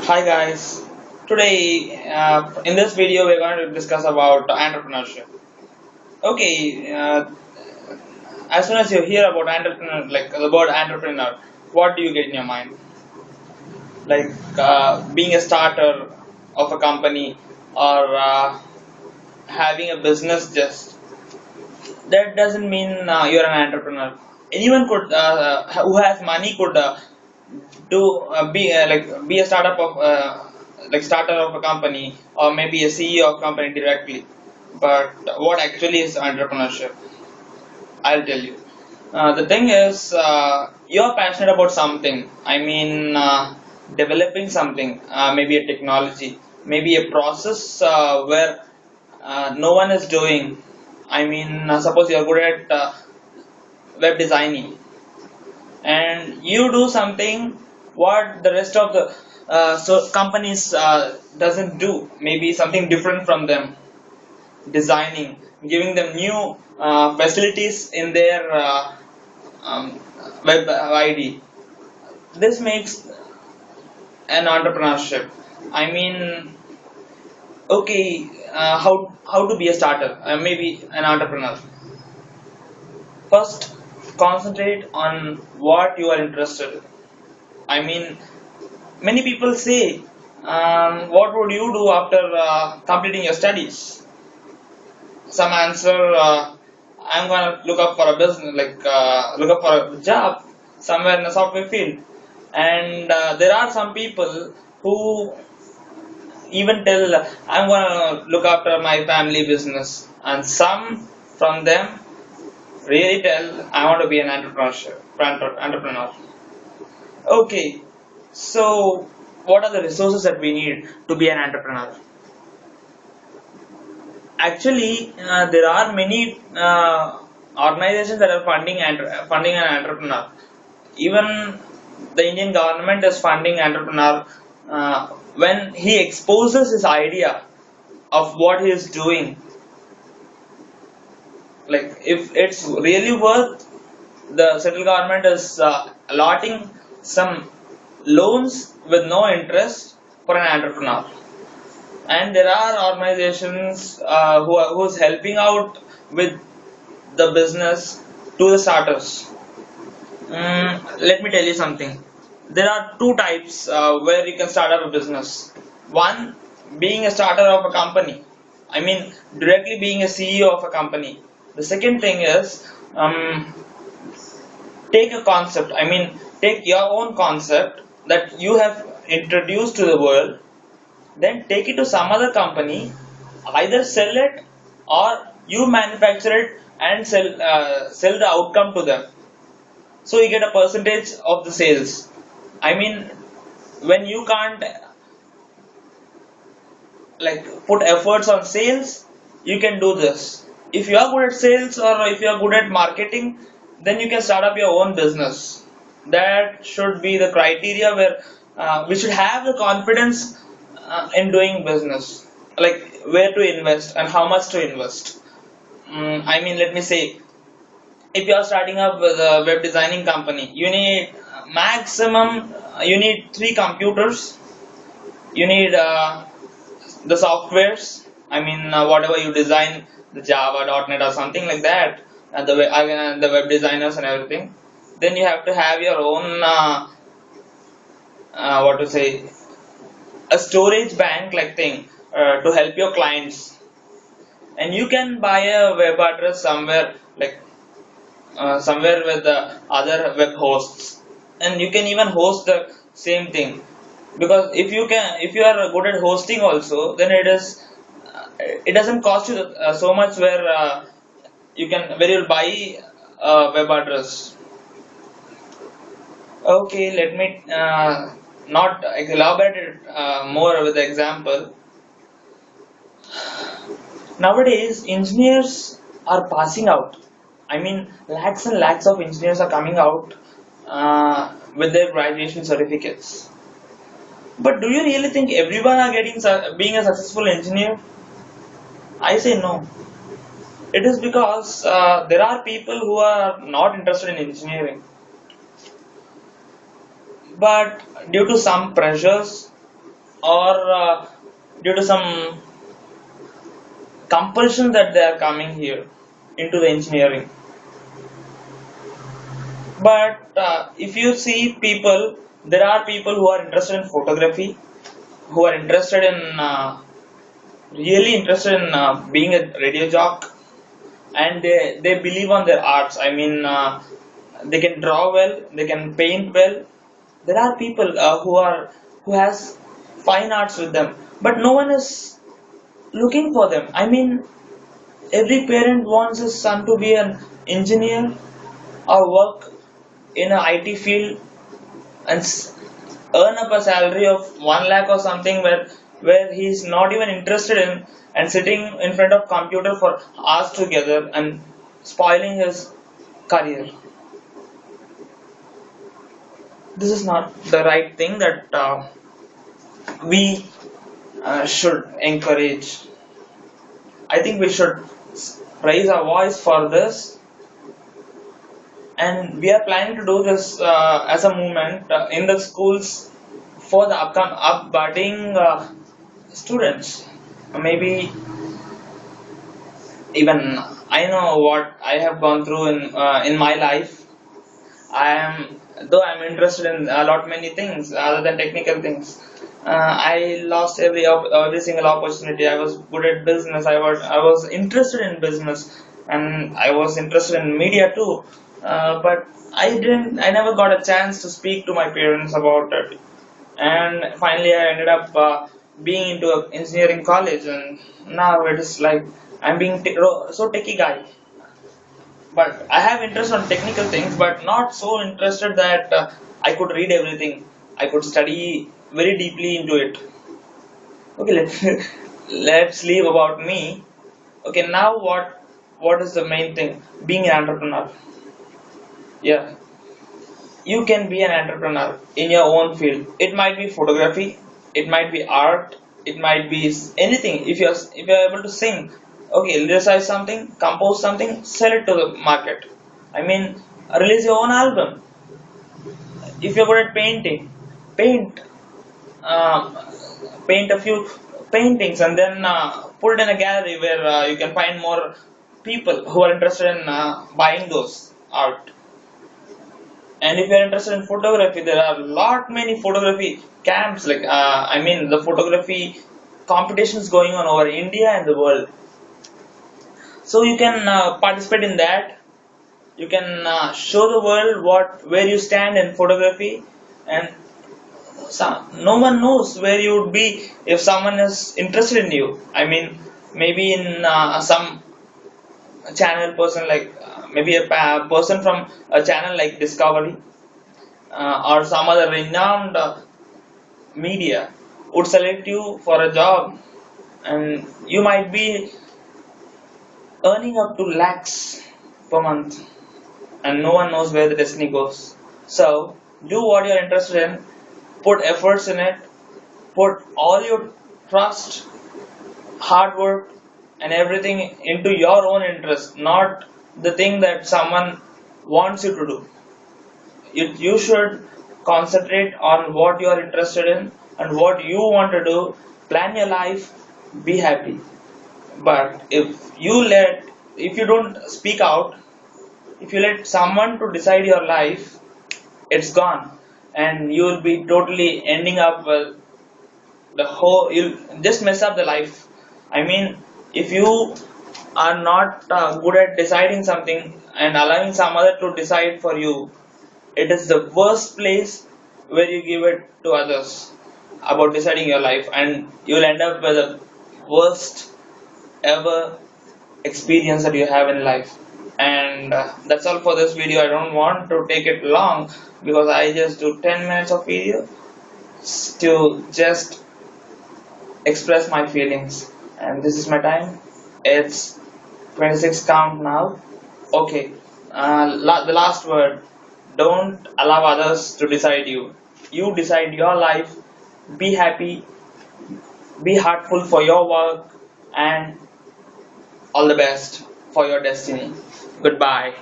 Hi guys. Today, in this video, we're going to discuss about entrepreneurship. Okay, as soon as you hear about entrepreneur, like the word entrepreneur, what do you get in your mind? Like being a starter of a company or having a business. Just that doesn't mean you're an entrepreneur. Anyone could, who has money, could do be a startup of like starter of a company, or maybe a CEO of company directly. But what actually is entrepreneurship? I'll tell you. The thing is, you're passionate about something. I mean, developing something, maybe a technology, maybe a process where no one is doing. I mean, suppose you're good at web designing, and you do something what the rest of the companies doesn't do, maybe something different from them, designing, giving them new facilities in their um, web id. This makes an entrepreneurship. I mean, okay, how to be a starter, maybe an entrepreneur. First, concentrate on what you are interested in. I mean, many people say, what would you do after completing your studies? Some answer, I'm gonna look up for a business, look up for a job somewhere in the software field. And there are some people who even tell, I'm gonna look after my family business. And some from them really tell, I want to be an entrepreneur. Okay, so what are the resources that we need to be an entrepreneur? Actually, there are many organizations that are funding an entrepreneur. Even the Indian government is funding entrepreneur when he exposes his idea of what he is doing. Like if it's really worth, the central government is allotting some loans with no interest for an entrepreneur. And there are organizations who's helping out with the business to the starters. Let me tell you something. There are two types where you can start up a business. One, being a starter of a company. I mean, directly being a CEO of a company. The second thing is, take a concept. I mean, take your own concept that you have introduced to the world, then take it to some other company, either sell it or you manufacture it and sell the outcome to them. So you get a percentage of the sales. I mean, when you can't like put efforts on sales, you can do this. If you are good at sales or if you are good at marketing, then you can start up your own business. That should be the criteria where we should have the confidence in doing business, like where to invest and how much to invest. I mean, let me say, if you are starting up with a web designing company, you need maximum, you need three computers, you need the softwares. I mean, whatever you design, the Java, .NET, or something like that, and the web designers and everything. Then you have to have your own, what to say, a storage bank like thing to help your clients. And you can buy a web address somewhere, like somewhere with the other web hosts, and you can even host the same thing. Because if you are good at hosting also, then it doesn't cost you so much, where you will buy a web address. Okay, let me not elaborate it more with the example. Nowadays engineers are passing out. I mean, lakhs and lakhs of engineers are coming out with their graduation certificates. But do you really think everyone are getting being a successful engineer? I say no. It is because there are people who are not interested in engineering, but due to some pressures, or due to some compulsion that they are coming here into the engineering. But if you see people, there are people who are interested in photography, who are interested in really interested in being a radio jock, and they believe on their arts. I mean, they can draw well, they can paint well. There are people who has fine arts with them, but no one is looking for them. I mean, every parent wants his son to be an engineer or work in a IT field and earn up a salary of 1 lakh or something, where he's not even interested in, and sitting in front of computer for hours together and spoiling his career. This is not the right thing that we should encourage. I think we should raise our voice for this, and we are planning to do this as a movement in the schools for the upbudding students. Maybe even I know what I have gone through in my life. I am though I'm interested in a lot many things other than technical things. I lost every single opportunity. I was good at business. I was interested in business, and I was interested in media too. But I didn't. I never got a chance to speak to my parents about it. And finally, I ended up being into a engineering college, and now it is like I'm being so techie guy. But I have interest on technical things, but not so interested that I could read everything. I could study very deeply into it. Okay, let's leave about me. Okay, now what is the main thing? Being an entrepreneur. Yeah, you can be an entrepreneur in your own field. It might be photography, it might be art, it might be anything. If you're able to sing, okay, recite something, compose something, sell it to the market. I mean, release your own album. If you're good at painting, paint, um, paint a few paintings, and then put it in a gallery where you can find more people who are interested in buying those art. And if you're interested in photography, there are lot many photography camps, like I mean the photography competitions going on over India and the world. So you can participate in that. You can show the world where you stand in photography, and no one knows where you would be if someone is interested in you. I mean, maybe in some channel person, like maybe a person from a channel like Discovery or some other renowned media would select you for a job, and you might be earning up to lakhs per month, and no one knows where the destiny goes. So do what you're interested in, put efforts in it, put all your trust, hard work, and everything into your own interest, not the thing that someone wants you to do. You should concentrate on what you are interested in and what you want to do. Plan your life, be happy. But if you don't speak out, if you let someone to decide your life, it's gone, and you will be totally ending up with you'll just mess up the life. I mean, if you are not good at deciding something and allowing some other to decide for you, it is the worst place where you give it to others about deciding your life, and you'll end up with the worst ever experience that you have in life. And that's all for this video. I don't want to take it long, because I just do 10 minutes of video to just express my feelings, and this is my time. It's 26 count now. Okay, the last word: don't allow others to decide you. You decide your life. Be happy, be heartful for your work, and all the best for your destiny. Goodbye.